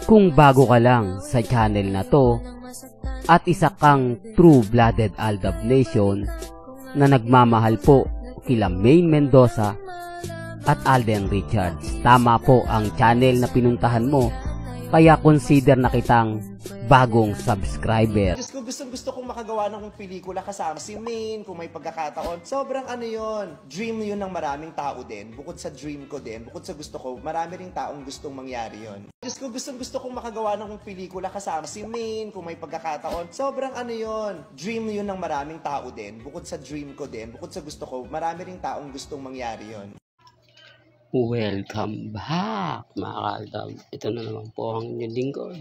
Kung bago ka lang sa channel na to at isa kang true-blooded Aldab Nation na nagmamahal po kila Maine Mendoza at Alden Richards, tama po ang channel na pinuntahan mo, kaya consider na kitang bagong subscriber. Diyos ko, gusto kong makagawa ng pelikula kasama si Maine kung may pagkakataon. Sobrang ano yon, dream yun ng maraming tao din. Bukod sa dream ko din, bukod sa gusto ko, marami ring taong gustong mangyari yon. Diyos ko, gusto kong makagawa ng pelikula kasama si Maine kung may pagkakataon. Sobrang ano yon, dream yun ng maraming tao din. Bukod sa dream ko din, bukod sa gusto ko, marami ring taong gustong mangyari yon. Welcome back mga kaaldab. Ito na naman po ang inyong lingkod,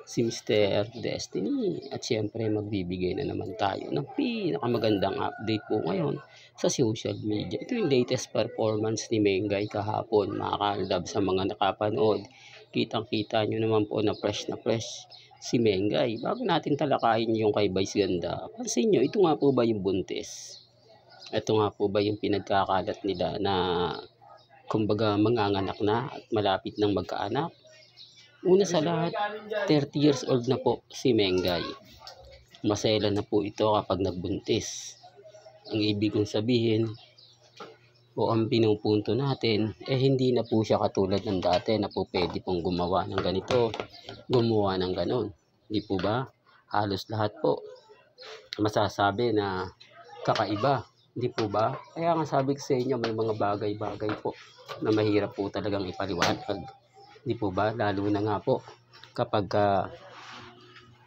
si Mr. Destiny. At syempre magbibigay na naman tayo ng pinakamagandang update po ngayon sa social media. Ito yung latest performance ni Mengay kahapon mga kaaldab. Sa mga nakapanood, kitang-kita nyo naman po na fresh si Mengay. Bago natin talakayin yung kay Vice Ganda, pansin nyo, ito nga po ba yung buntis? Ito nga po ba yung pinagkakalat nila na kumbaga manganganak na at malapit ng magkaanak? Una sa lahat, 30 years old na po si Mengay. Masela na po ito kapag nagbuntis. Ang ibig kong sabihin o ang pinupunto natin, hindi na po siya katulad ng dati na po pwede pong gumawa ng ganito, gumawa ng ganon. Di po ba? Halos lahat po masasabi na kakaiba. Di po ba? Kaya nga sabi ko sa inyo, may mga bagay-bagay po na mahirap po talagang ipaliwanag. Di po ba? Lalo na nga po kapag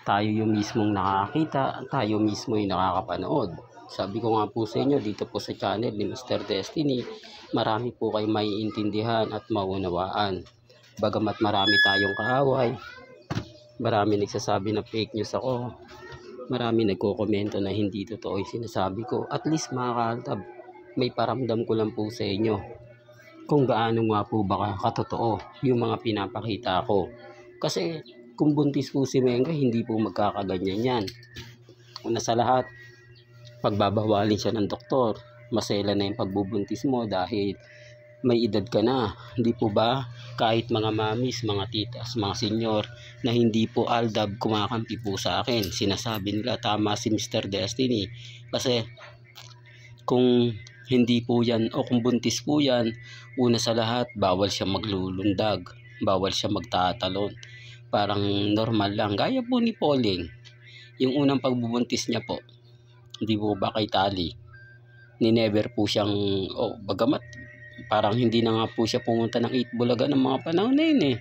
tayo yung mismong nakakita, tayo mismo yung nakakapanood. Sabi ko nga po sa inyo, dito po sa channel ni Mr. Destiny, marami po kayo maiintindihan at maunawaan. Bagamat marami tayong kaaway, marami nagsasabi na fake news ako, marami nagko-komento na hindi totoo yung sinasabi ko. At least mga kaaldab, may paramdam ko lang po sa inyo kung gaano nga po ba katotoo yung mga pinapakita ko. Kasi kung buntis po si Mengay, hindi po magkakaganyan yan. Una sa lahat, pagbabawalin siya ng doktor, masela na yung pagbubuntis mo dahil may edad ka na. Hindi po ba? Kahit mga mamis, mga titas, mga senyor na hindi po Aldab kumakampi po sa akin, sinasabi nila tama si Mr. Destiny. Kasi kung hindi po yan o kung buntis po yan, una sa lahat, bawal siya maglulundag, bawal siya magtatalon. Parang normal lang, gaya po ni Pauling. Yung unang pagbubuntis niya po, hindi po ba kay Tali, ni never po siyang, bagamat parang hindi na nga po siya pumunta ng Itbulaga ng mga panahon na yun eh.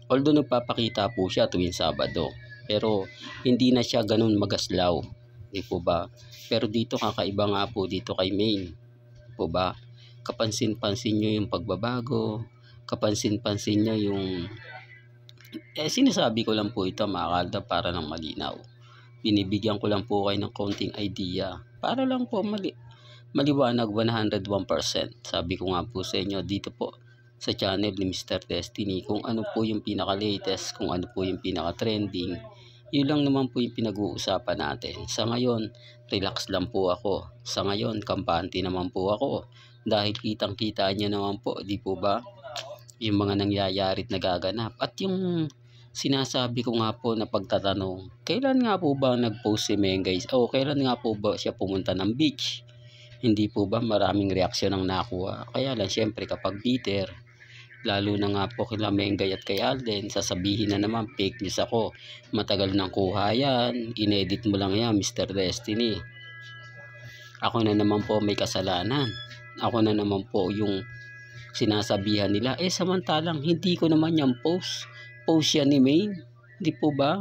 Although nagpapakita po siya tuwing Sabado, pero hindi na siya ganun magaslaw. Di po ba? Pero dito kakaiba nga po dito kay Maine. Di po ba? Kapansin-pansin nyo yung pagbabago, kapansin-pansin nyo yung sinasabi ko lang po ito mga kaaldab para lang malinaw. Binibigyan ko lang po kayo ng konting idea para lang po maliwanag 101%. Sabi ko nga po sa inyo dito po sa channel ni Mr. Destiny kung ano po yung pinaka-latest, kung ano po yung pinaka-trending. Yun lang naman po yung pinag-uusapan natin. Sa ngayon, relax lang po ako. Sa ngayon, kampante naman po ako. Dahil kitang-kita niya naman po, di po ba? Yung mga nangyayari at nagaganap. At yung sinasabi ko nga po na pagtatanong, kailan nga po ba nag-post si Mengay? O kailan nga po ba siya pumunta ng beach? Hindi po ba maraming reaksyon ang nakuha? Kaya lang syempre kapag bitter, lalo na nga po kila Mengay at kay Alden, sasabihin na naman fake news ako. Matagal nang kuha yan, inedit mo lang yan Mr. Destiny. Ako na naman po may kasalanan. Ako na naman po yung sinasabihan nila. Samantalang hindi ko naman yung post yan ni Maine. Di po ba?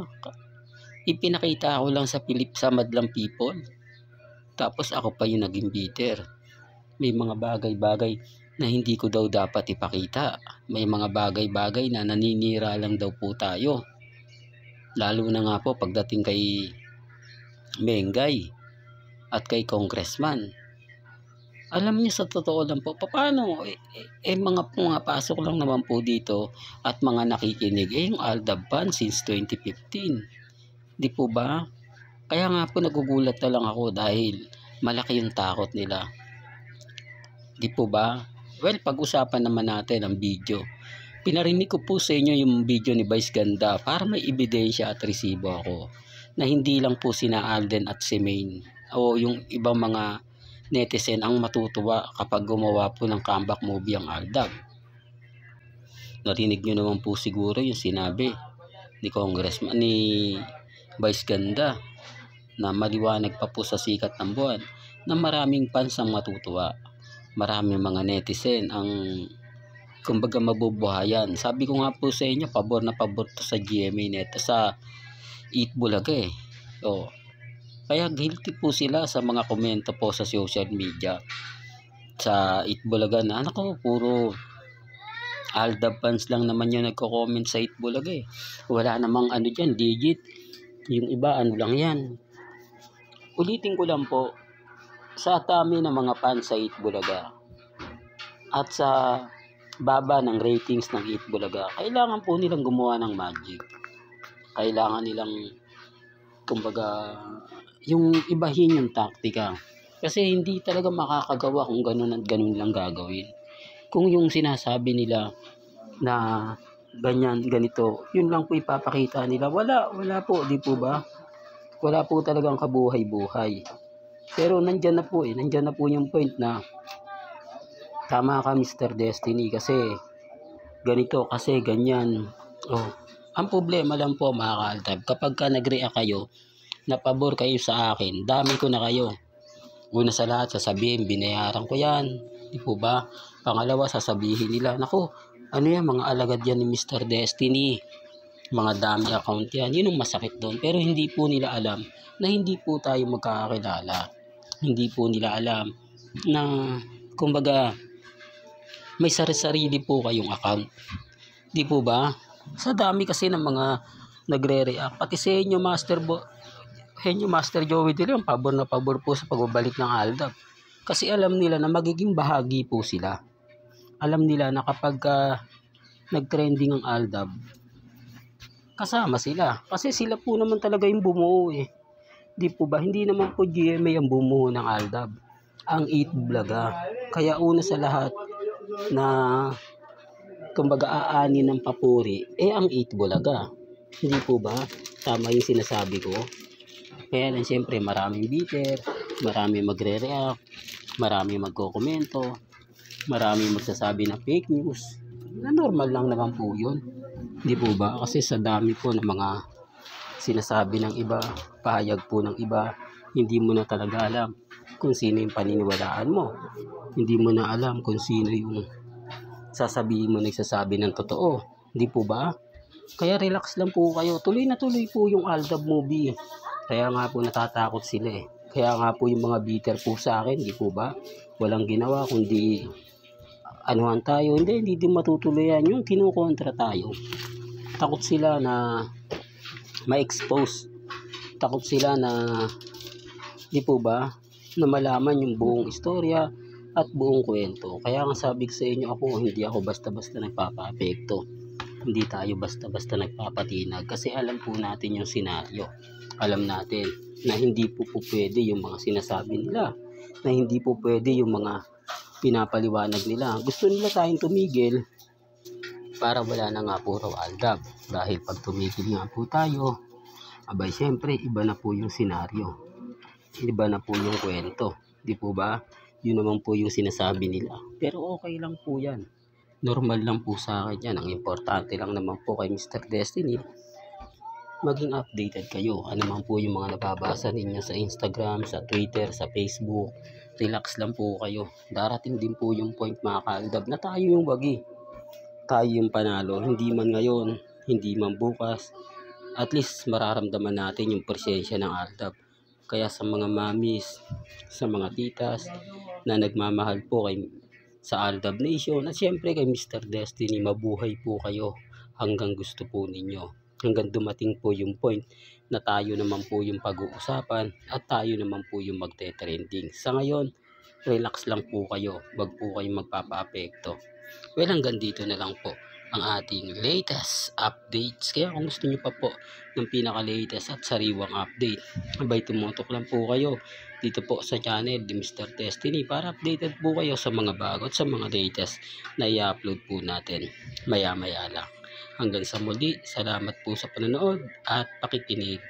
Ipinakita ko lang sa madlang people. Tapos ako pa yung naging bitter. May mga bagay-bagay na hindi ko daw dapat ipakita. May mga bagay-bagay na naninira lang daw po tayo. Lalo na nga po pagdating kay Mengay at kay Congressman. Alam niyo sa totoo lang po, paano? Mga pumapasok lang naman po dito at mga nakikinig. Yung Aldab Ban since 2015. Di po ba? Kaya nga po nagugulat na lang ako dahil malaki yung takot nila. Di po ba? Well, pag-usapan naman natin ang video. Pinarinig ko po sa inyo yung video ni Vice Ganda para may ebidensya at resibo ako na hindi lang po sina Alden at si Maine o yung ibang mga netizen ang matutuwa kapag gumawa po ng comeback movie ang Aldab. Narinig nyo naman po siguro yung sinabi ni Congressman ni Vice Ganda na maliwanag pa po sa sikat ng buwan na maraming fans ang matutuwa. Maraming mga netizen ang kumbaga mabubuhayan. Sabi ko nga po sa inyo, pabor na pabor to sa GMA Neto, sa Eat Bulaga eh. O, kaya guilty po sila sa mga komento po sa social media. Sa Eat Bulaga na, ko, puro Aldab fans lang naman yung nagko-comment sa Eat Bulaga eh. Wala namang ano dyan, digit. Yung iba, ano lang yan. Ulitin ko lang po, sa dami ng mga fans sa Eat Bulaga at sa baba ng ratings ng Eat Bulaga, kailangan po nilang gumawa ng magic. Kailangan nilang kumbaga yung ibahin yung taktika. Kasi hindi talaga makakagawa kung ganun at ganun lang gagawin. Kung yung sinasabi nila na ganyan, ganito, yun lang po ipapakita nila. Wala po, di po ba? Wala po talagang kabuhay-buhay. Pero nandyan na po yung point na tama ka Mr. Destiny kasi ganito, kasi ganyan. Oh, ang problema lang po mga ka-Aldab, kapag ka nag-react kayo, na pabor kayo sa akin, dami ko na kayo. Una sa lahat, sasabihin, binayaran ko yan. Di po ba? Pangalawa, sasabihin nila, naku, ano yan, mga alagad yan ni Mr. Destiny. Mga dami account yan. Yun ang masakit doon. Pero hindi po nila alam na hindi po tayo magkakakilala. Hindi po nila alam na, kumbaga, may sarili po kayong account. Di po ba? Sa dami kasi ng mga nagre-react. Pati sa inyo, Master Joey De Leon, pabor na pabor po sa pagbabalik ng Aldab. Kasi alam nila na magiging bahagi po sila. Alam nila na kapag nag-trending ang Aldab, kasama sila. Kasi sila po naman talaga yung bumuo eh. Di po ba? Hindi naman po GMA ang bumuo ng Aldab. Ang Eat Bulaga. Kaya una sa lahat na kumbaga aani ng papuri ang Eat Bulaga. Hindi po ba? Tama yung sinasabi ko. Kaya lang siyempre maraming bitter, maraming magre-react, maraming magkokomento, maraming magsasabi na fake news. Na normal lang naman po yun. Hindi po ba? Kasi sa dami po ng mga sinasabi ng iba, pahayag po ng iba, hindi mo na talaga alam kung sino yung paniniwalaan mo. Hindi mo na alam kung sino yung sasabihin mo nagsasabi ng totoo. Hindi po ba? Kaya relax lang po kayo. Tuloy na tuloy po yung Aldab movie. Kaya nga po natatakot sila eh. Kaya nga po yung mga bitter po sa akin, di po ba? Walang ginawa kundi anuhan tayo. Hindi din matutuloy yan. Yung kinukontra tayo. Takot sila na ma-expose. Takot sila na, di po ba, na malaman yung buong istorya at buong kwento. Kaya nga sabi ko sa inyo, hindi ako basta-basta nagpapa-apekto. Hindi tayo basta-basta nagpapatinag kasi alam po natin yung senaryo. Alam natin na hindi po pwede yung mga sinasabi nila, na hindi po pwede yung mga pinapaliwanag nila. Gusto nila tayong tumigil para wala na nga po raw Aldab. Dahil pag tumigil nga po tayo, abay syempre iba na po yung senaryo. Iba na po yung kwento. Di po ba? Yun naman po yung sinasabi nila. Pero okay lang po yan. Normal lang po sa akin yan. Ang importante lang naman po kay Mr. Destiny, maging updated kayo. Ano man po yung mga nababasa ninyo sa Instagram, sa Twitter, sa Facebook. Relax lang po kayo. Darating din po yung point mga ka-Aldab na tayo yung wagi. Tayo yung panalo. Hindi man ngayon, hindi man bukas. At least mararamdaman natin yung presensya ng Aldab. Kaya sa mga mamis, sa mga titas na nagmamahal po sa Aldab Nation at syempre kay Mr. Destiny, mabuhay po kayo hanggang gusto po ninyo. Hanggang dumating po yung point na tayo naman po yung pag-uusapan at tayo naman po yung magte-trending. Sa ngayon, relax lang po kayo. Wag po kayong magpapa-apekto. Well, hanggang dito na lang po. ang ating latest updates. Kaya kung gusto nyo pa po ng pinaka-latest at sariwang update, abay tumutok lang po kayo dito po sa channel ni Mr. Destiny para updated po kayo sa mga bago at sa mga latest na i-upload po natin maya maya lang. Hanggang sa muli, salamat po sa panonood at pakikinig.